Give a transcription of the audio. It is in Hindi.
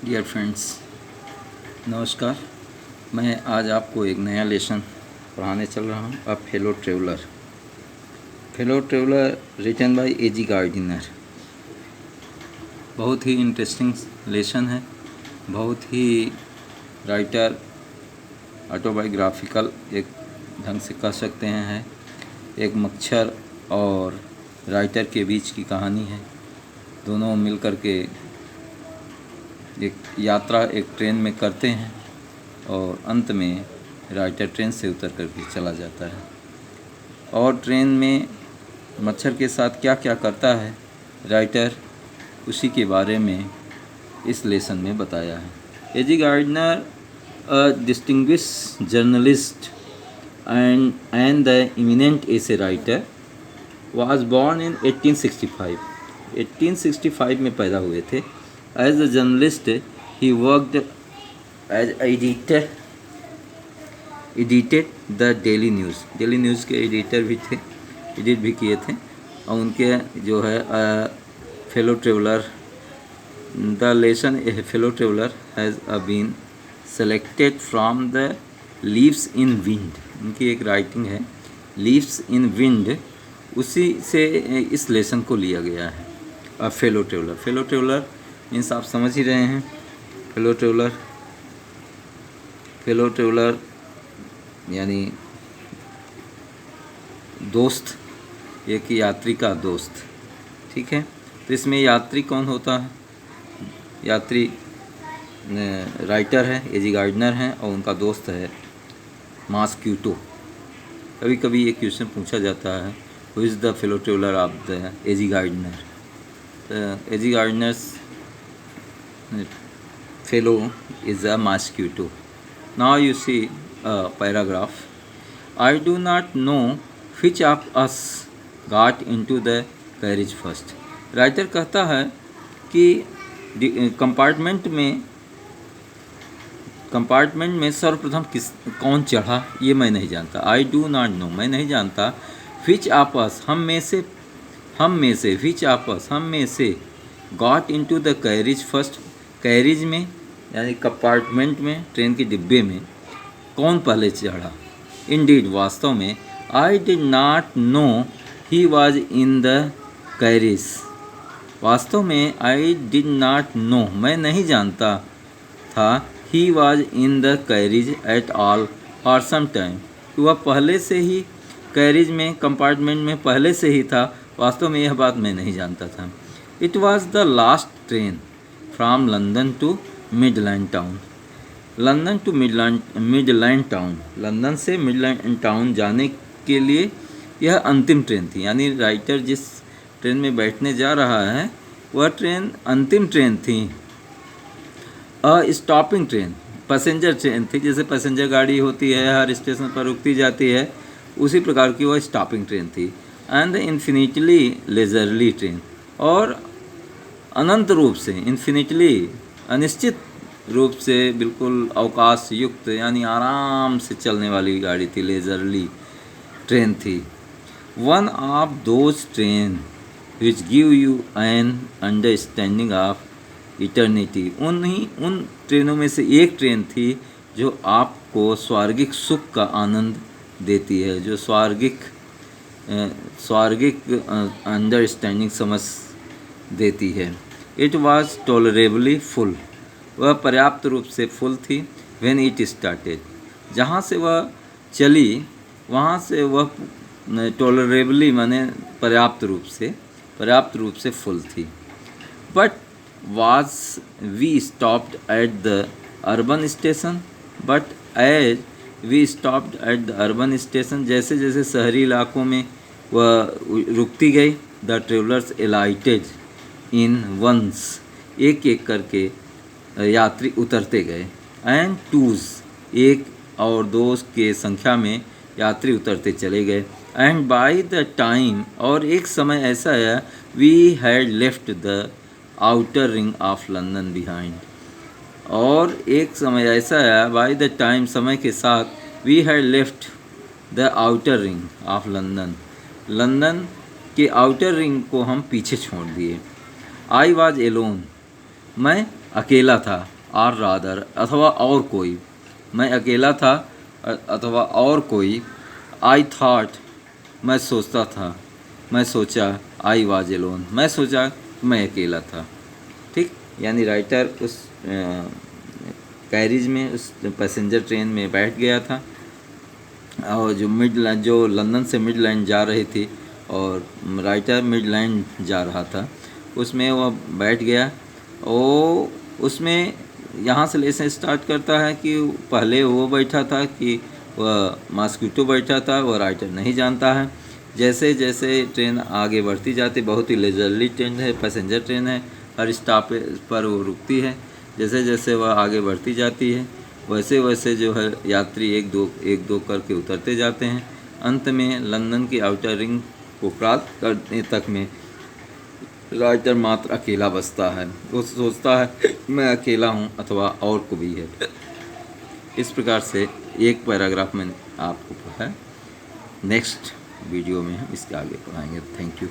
डियर फ्रेंड्स, नमस्कार। मैं आज आपको एक नया लेसन पढ़ाने चल रहा हूँ। A fellow traveller. Fellow traveller written by A G Gardiner. बहुत ही इंटरेस्टिंग लेसन है। बहुत ही राइटर ऑटोबायोग्राफिकल एक ढंग से कह सकते हैं। एक मच्छर और राइटर के बीच की कहानी है। दोनों मिलकर के एक यात्रा एक ट्रेन में करते हैं और अंत में राइटर ट्रेन से उतर करके चला जाता है। और ट्रेन में मच्छर के साथ क्या क्या करता है राइटर, उसी के बारे में इस लेसन में बताया है। A G Gardiner, a distinguished journalist and the eminent essay writer, was born in 1865. 1865 में पैदा हुए थे। As a journalist, he worked as edited the Daily News. Daily News के एडिटर भी थे, एडिट भी किए थे। और उनके जो है fellow traveller, the lesson a fellow traveller has been selected from the leaves in wind. उनकी एक राइटिंग है लीव्स इन विंड, उसी से इस लेसन को लिया गया है। अ fellow traveller, fellow traveller means आप समझ ही रहे हैं। फेलो ट्रेवलर, फेलो ट्रेवलर यानी दोस्त, एक यात्री का दोस्त। ठीक है, तो इसमें यात्री कौन होता है? यात्री राइटर है, ए जी गार्डनर हैं, और उनका दोस्त है मॉस्क्यूटो। कभी कभी ये क्वेश्चन पूछा जाता है, who is the fellow traveller of the A G Gardner? A G Gardner's fellow is a mosquito. Now you see paragraph. I do not know which of us got into the carriage first. Writer कहता है कि कंपार्टमेंट में सर्वप्रथम कौन चढ़ा, ये मैं नहीं जानता। आई डू नॉट नो, मैं नहीं जानता। which of us, हम में से which of us, हम में से got into the carriage first, carriage में यानी कंपार्टमेंट में, ट्रेन के डिब्बे में कौन पहले चढ़ा। इंडीड, वास्तव में। I did not know he was in the carriage. वास्तव में I did not know, मैं नहीं जानता था he was in the carriage at all for some time. कि वह पहले से ही कैरिज में, कंपार्टमेंट में पहले से ही था। वास्तव में यह बात मैं नहीं जानता था। It was the last train from London to Midland Town. London to Midland town, London से मिडलैंड टाउन जाने के लिए यह अंतिम ट्रेन थी। यानी राइटर जिस ट्रेन में बैठने जा रहा है वह ट्रेन अंतिम ट्रेन थी। अ स्टॉपिंग ट्रेन, पैसेंजर ट्रेन थी। जैसे पैसेंजर गाड़ी होती है, हर स्टेशन पर रुकती जाती है, उसी प्रकार की वह स्टॉपिंग ट्रेन थी। एंड इन्फिनिटली लेजरली ट्रेन, और अनंत रूप से, इन्फिनिटली अनिश्चित रूप से, बिल्कुल अवकाश युक्त यानी आराम से चलने वाली गाड़ी थी, लेजरली ट्रेन थी। One of those train which give you an understanding of eternity. उन ट्रेनों में से एक ट्रेन थी जो आपको स्वर्गिक सुख का आनंद देती है, जो स्वर्गिक अंडरस्टैंडिंग समझ देती है। इट वॉज टॉलरेबली फुल, वह पर्याप्त रूप से फुल थी। व्हेन इट स्टार्टेड, जहाँ से वह चली वहाँ से वह टॉलरेबली माने पर्याप्त रूप से फुल थी। But was we stopped at the urban station, but as we stopped at the urban station, जैसे जैसे शहरी इलाकों में वह रुकती गई, the travellers alighted in ones, एक एक करके यात्री उतरते गए। एंड टूज, एक और दो के संख्या में यात्री उतरते चले गए। एंड बाय द टाइम, और एक समय ऐसा आया, we had left the outer ring of London behind, और एक समय ऐसा आया, बाय द टाइम, समय के साथ, we had left the outer ring of London, London के आउटर रिंग को हम पीछे छोड़ दिए। आई वॉज एलोन, मैं अकेला था। आर रादर अथवा और कोई, मैं अकेला था अथवा और कोई, आई थाट मैं सोचता था, मैं सोचा, आई वाज एलोन मैं सोचा मैं अकेला था। ठीक, यानी राइटर उस कैरिज में, उस पैसेंजर ट्रेन में बैठ गया था और जो लंदन से मिडलैंड जा रही थी और राइटर मिडलैंड जा रहा था, उसमें वह बैठ गया। वो उसमें यहाँ से लेसन स्टार्ट करता है कि पहले वो बैठा था कि वह मॉस्क्विटो बैठा था, वह राइटर नहीं जानता है। जैसे जैसे ट्रेन आगे बढ़ती जाती, बहुत ही लेजरली ट्रेन है, पैसेंजर ट्रेन है, हर स्टॉप पर वो रुकती है। जैसे जैसे वह आगे बढ़ती जाती है वैसे वैसे जो है यात्री एक दो करके उतरते जाते हैं। अंत में लंदन की आउटर रिंग को प्राप्त करने तक में राइटर मात्र अकेला बचता है। वो सोचता है मैं अकेला हूँ अथवा और को भी है। इस प्रकार से एक पैराग्राफ में आपको पढ़ा है। नेक्स्ट वीडियो में हम इसके आगे पढ़ाएंगे। Thank you.